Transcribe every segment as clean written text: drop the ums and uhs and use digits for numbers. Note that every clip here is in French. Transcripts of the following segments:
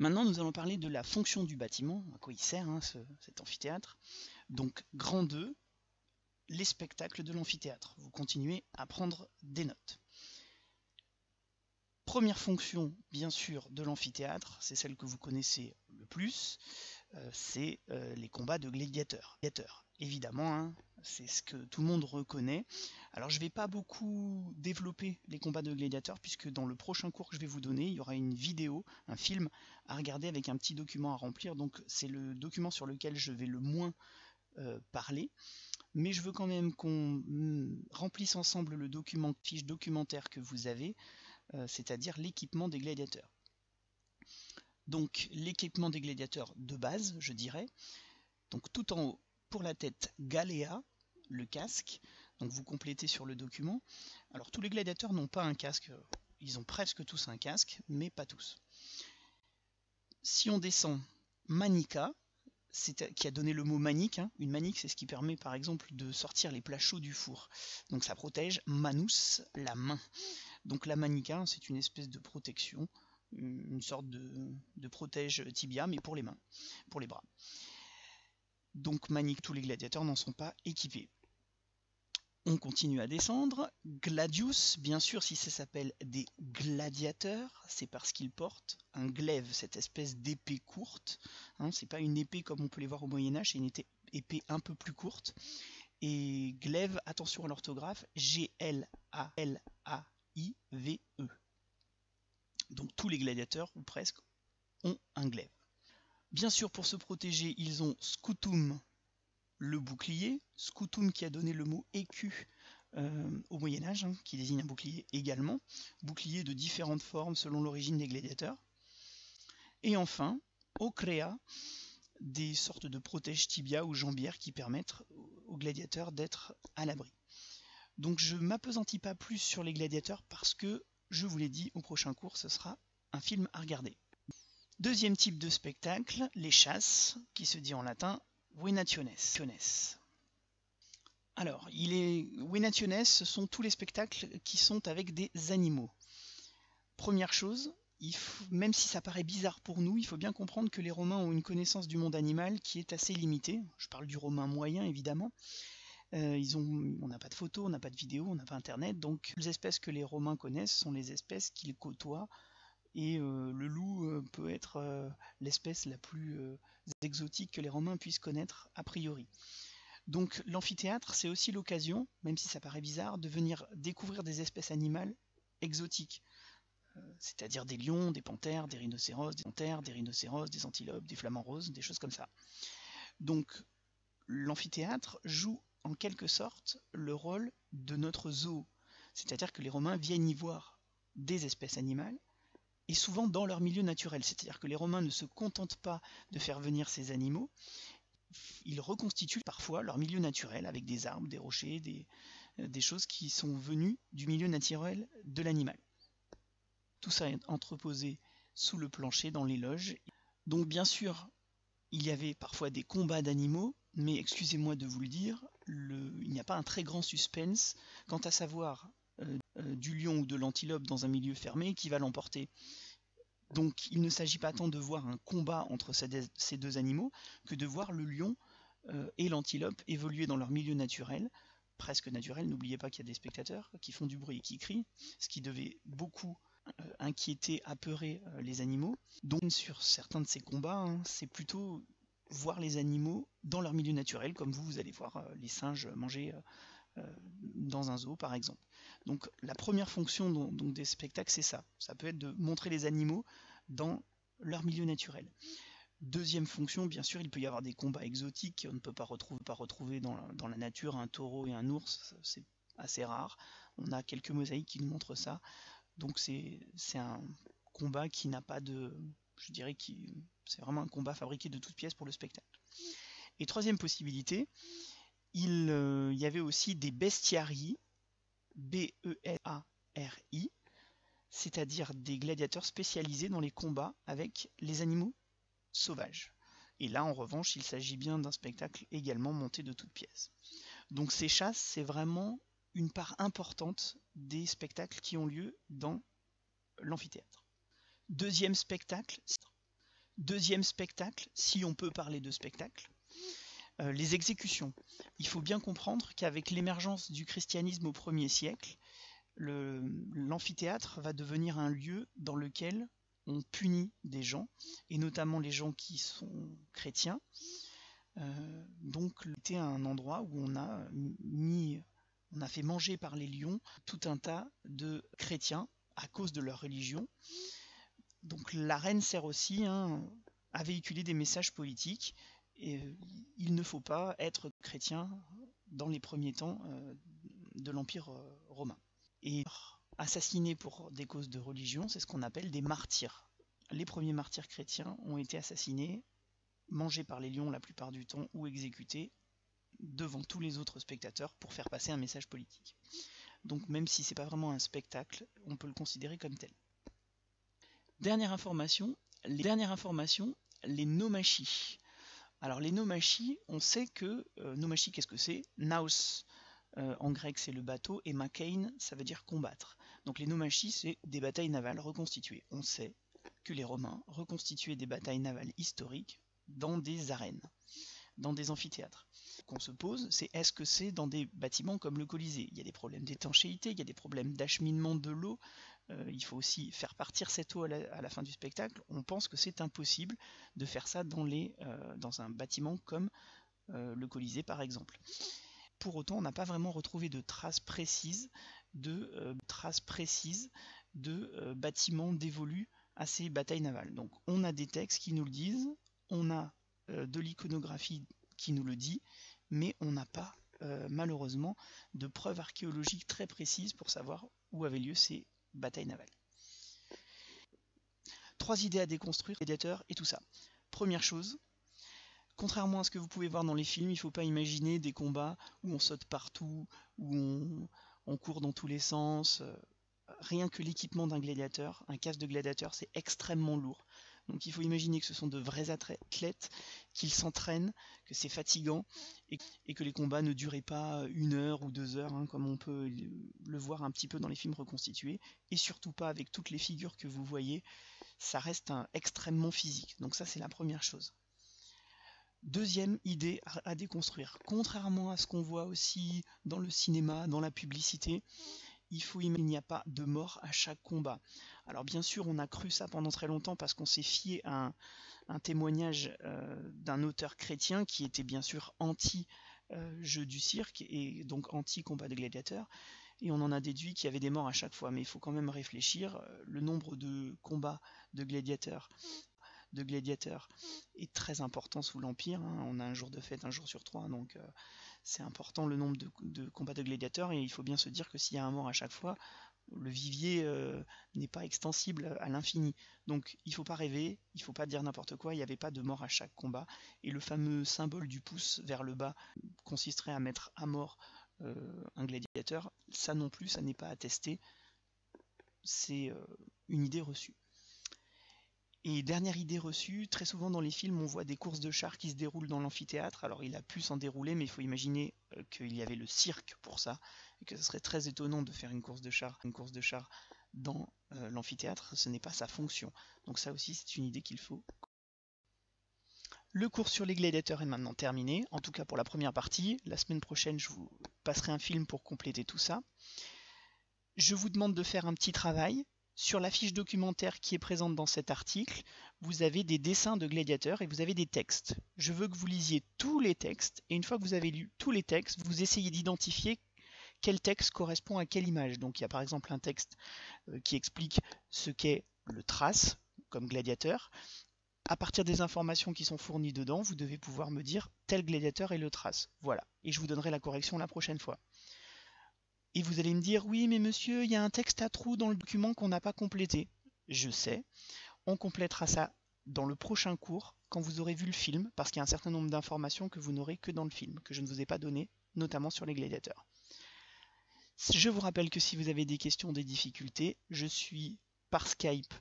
Maintenant, nous allons parler de la fonction du bâtiment, à quoi il sert cet amphithéâtre. Donc, grand 2, les spectacles de l'amphithéâtre. Vous continuez à prendre des notes. Première fonction, bien sûr, de l'amphithéâtre, c'est celle que vous connaissez le plus, c'est les combats de gladiateurs. Évidemment, c'est ce que tout le monde reconnaît. Alors je ne vais pas beaucoup développer les combats de gladiateurs, puisque dans le prochain cours que je vais vous donner, il y aura une vidéo, un film à regarder avec un petit document à remplir. Donc c'est le document sur lequel je vais le moins parler. Mais je veux quand même qu'on remplisse ensemble le document, fiche documentaire que vous avez, c'est-à-dire l'équipement des gladiateurs. Donc l'équipement des gladiateurs de base, je dirais. Donc tout en haut, pour la tête, Galea, le casque. Donc vous complétez sur le document. Alors tous les gladiateurs n'ont pas un casque, ils ont presque tous un casque, mais pas tous. Si on descend, Manica, qui a donné le mot manique. Une manique, c'est ce qui permet par exemple de sortir les plats chauds du four. Donc ça protège manus, la main. Donc la manica, c'est une espèce de protection, une sorte de protège tibia, mais pour les mains, pour les bras. Donc manique, tous les gladiateurs n'en sont pas équipés. On continue à descendre. Gladius, bien sûr, si ça s'appelle des gladiateurs, c'est parce qu'ils portent un glaive, cette espèce d'épée courte. C'est pas une épée comme on peut les voir au Moyen-Âge, c'est une épée un peu plus courte. Et glaive, attention à l'orthographe, G-L-A-L-A-I-V-E. Donc tous les gladiateurs, ou presque, ont un glaive. Bien sûr, pour se protéger, ils ont scutum, le bouclier, scutum qui a donné le mot écu au Moyen-Âge, qui désigne un bouclier également, bouclier de différentes formes selon l'origine des gladiateurs. Et enfin, ocrea, des sortes de protèges tibia ou jambières qui permettent aux gladiateurs d'être à l'abri. Donc je ne m'appesantis pas plus sur les gladiateurs parce que, je vous l'ai dit, au prochain cours, ce sera un film à regarder. Deuxième type de spectacle, les chasses, qui se dit en latin venationes. Alors, venationes, ce sont tous les spectacles qui sont avec des animaux. Première chose, même si ça paraît bizarre pour nous, il faut bien comprendre que les Romains ont une connaissance du monde animal qui est assez limitée. Je parle du romain moyen, évidemment. On n'a pas de photos, on n'a pas de vidéos, on n'a pas internet, donc les espèces que les Romains connaissent sont les espèces qu'ils côtoient, et le loup peut être l'espèce la plus exotique que les Romains puissent connaître a priori. Donc l'amphithéâtre, c'est aussi l'occasion, même si ça paraît bizarre, de venir découvrir des espèces animales exotiques, c'est-à-dire des lions, des panthères, des rhinocéros, des antilopes, des flamants roses, des choses comme ça. Donc l'amphithéâtre joue en quelque sorte le rôle de notre zoo, c'est-à-dire que les Romains viennent y voir des espèces animales, et souvent dans leur milieu naturel, c'est-à-dire que les Romains ne se contentent pas de faire venir ces animaux, ils reconstituent parfois leur milieu naturel avec des arbres, des rochers, des choses qui sont venues du milieu naturel de l'animal. Tout ça est entreposé sous le plancher dans les loges. Donc bien sûr, il y avait parfois des combats d'animaux, mais excusez-moi de vous le dire, il n'y a pas un très grand suspense quant à savoir du lion ou de l'antilope dans un milieu fermé qui va l'emporter. Donc il ne s'agit pas tant de voir un combat entre ces deux animaux que de voir le lion et l'antilope évoluer dans leur milieu naturel, presque naturel. N'oubliez pas qu'il y a des spectateurs qui font du bruit et qui crient, ce qui devait beaucoup inquiéter, apeurer les animaux. Donc sur certains de ces combats, c'est plutôt voir les animaux dans leur milieu naturel, comme vous allez voir les singes manger dans un zoo par exemple. Donc la première fonction donc des spectacles, c'est ça. Ça peut être de montrer les animaux dans leur milieu naturel. Deuxième fonction, bien sûr, il peut y avoir des combats exotiques qu'on ne peut pas retrouver dans la nature. Un taureau et un ours, c'est assez rare. On a quelques mosaïques qui nous montrent ça. Donc c'est un combat qui n'a pas de... Je dirais que c'est vraiment un combat fabriqué de toutes pièces pour le spectacle. Et troisième possibilité, il y avait aussi des bestiarii, B-E-S-A-R-I, c'est-à-dire des gladiateurs spécialisés dans les combats avec les animaux sauvages. Et là, en revanche, il s'agit bien d'un spectacle également monté de toutes pièces. Donc ces chasses, c'est vraiment une part importante des spectacles qui ont lieu dans l'amphithéâtre. Deuxième spectacle, Deuxième spectacle, si on peut parler de spectacle, les exécutions. Il faut bien comprendre qu'avec l'émergence du christianisme au 1er siècle, l'amphithéâtre va devenir un lieu dans lequel on punit des gens, et notamment les gens qui sont chrétiens. Donc c'était un endroit où on a fait manger par les lions tout un tas de chrétiens à cause de leur religion. Donc l'arène sert aussi à véhiculer des messages politiques, et il ne faut pas être chrétien dans les premiers temps de l'Empire romain. Et assassinés pour des causes de religion, c'est ce qu'on appelle des martyrs. Les premiers martyrs chrétiens ont été assassinés, mangés par les lions la plupart du temps, ou exécutés devant tous les autres spectateurs pour faire passer un message politique. Donc même si c'est pas vraiment un spectacle, on peut le considérer comme tel. Dernière information, les nomachis. Alors les nomachis, on sait que nomachie, qu'est-ce que c'est? Naos en grec c'est le bateau, et makein ça veut dire combattre. Donc les nomachis c'est des batailles navales reconstituées. On sait que les Romains reconstituaient des batailles navales historiques dans des arènes, dans des amphithéâtres. Ce qu'on se pose, c'est est-ce que c'est dans des bâtiments comme le Colisée? Il y a des problèmes d'étanchéité, il y a des problèmes d'acheminement de l'eau, il faut aussi faire partir cette eau à la fin du spectacle. On pense que c'est impossible de faire ça dans un bâtiment comme le Colisée par exemple. Pour autant, on n'a pas vraiment retrouvé de traces précises de bâtiments dévolus à ces batailles navales. Donc on a des textes qui nous le disent, on a de l'iconographie qui nous le dit, mais on n'a pas malheureusement de preuves archéologiques très précises pour savoir où avaient lieu ces batailles navales. 3 idées à déconstruire, gladiateurs et tout ça. Première chose, contrairement à ce que vous pouvez voir dans les films, il ne faut pas imaginer des combats où on saute partout, où on court dans tous les sens. Rien que l'équipement d'un gladiateur, un casque de gladiateur, c'est extrêmement lourd. Donc il faut imaginer que ce sont de vrais athlètes, qu'ils s'entraînent, que c'est fatigant, et que les combats ne duraient pas 1 heure ou 2 heures, comme on peut le voir un petit peu dans les films reconstitués, et surtout pas avec toutes les figures que vous voyez, ça reste extrêmement physique. Donc ça c'est la première chose. Deuxième idée à déconstruire, contrairement à ce qu'on voit aussi dans le cinéma, dans la publicité, il faut imaginer qu'il n'y a pas de mort à chaque combat. Alors bien sûr, on a cru ça pendant très longtemps parce qu'on s'est fié à un témoignage d'un auteur chrétien qui était bien sûr anti-jeu du cirque et donc anti-combat de gladiateurs. Et on en a déduit qu'il y avait des morts à chaque fois. Mais il faut quand même réfléchir. Le nombre de combats de gladiateurs est très important sous l'Empire. On a un jour de fête, 1 jour sur 3, donc c'est important le nombre de combats de gladiateurs, et il faut bien se dire que s'il y a un mort à chaque fois, le vivier n'est pas extensible à l'infini. Donc il ne faut pas rêver, il ne faut pas dire n'importe quoi, il n'y avait pas de mort à chaque combat, et le fameux symbole du pouce vers le bas consisterait à mettre à mort un gladiateur. Ça non plus, ça n'est pas attesté, c'est une idée reçue. Et dernière idée reçue, très souvent dans les films on voit des courses de chars qui se déroulent dans l'amphithéâtre. Alors il a pu s'en dérouler, mais il faut imaginer qu'il y avait le cirque pour ça, et que ce serait très étonnant de faire une course de chars dans l'amphithéâtre, ce n'est pas sa fonction. Donc ça aussi c'est une idée qu'il faut. Le cours sur les gladiateurs est maintenant terminé, en tout cas pour la première partie. La semaine prochaine je vous passerai un film pour compléter tout ça. Je vous demande de faire un petit travail. Sur la fiche documentaire qui est présente dans cet article, vous avez des dessins de gladiateurs et vous avez des textes. Je veux que vous lisiez tous les textes, et une fois que vous avez lu tous les textes, vous essayez d'identifier quel texte correspond à quelle image. Donc il y a par exemple un texte qui explique ce qu'est le thrace comme gladiateur. À partir des informations qui sont fournies dedans, vous devez pouvoir me dire tel gladiateur est le thrace. Voilà, et je vous donnerai la correction la prochaine fois. Et vous allez me dire, oui mais monsieur, il y a un texte à trous dans le document qu'on n'a pas complété. Je sais, on complétera ça dans le prochain cours, quand vous aurez vu le film, parce qu'il y a un certain nombre d'informations que vous n'aurez que dans le film, que je ne vous ai pas données, notamment sur les gladiateurs. Je vous rappelle que si vous avez des questions, des difficultés, je suis par Skype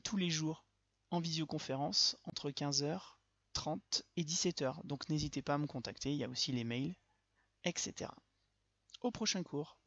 tous les jours en visioconférence entre 15h30 et 17h. Donc n'hésitez pas à me contacter, il y a aussi les mails, etc. Au prochain cours.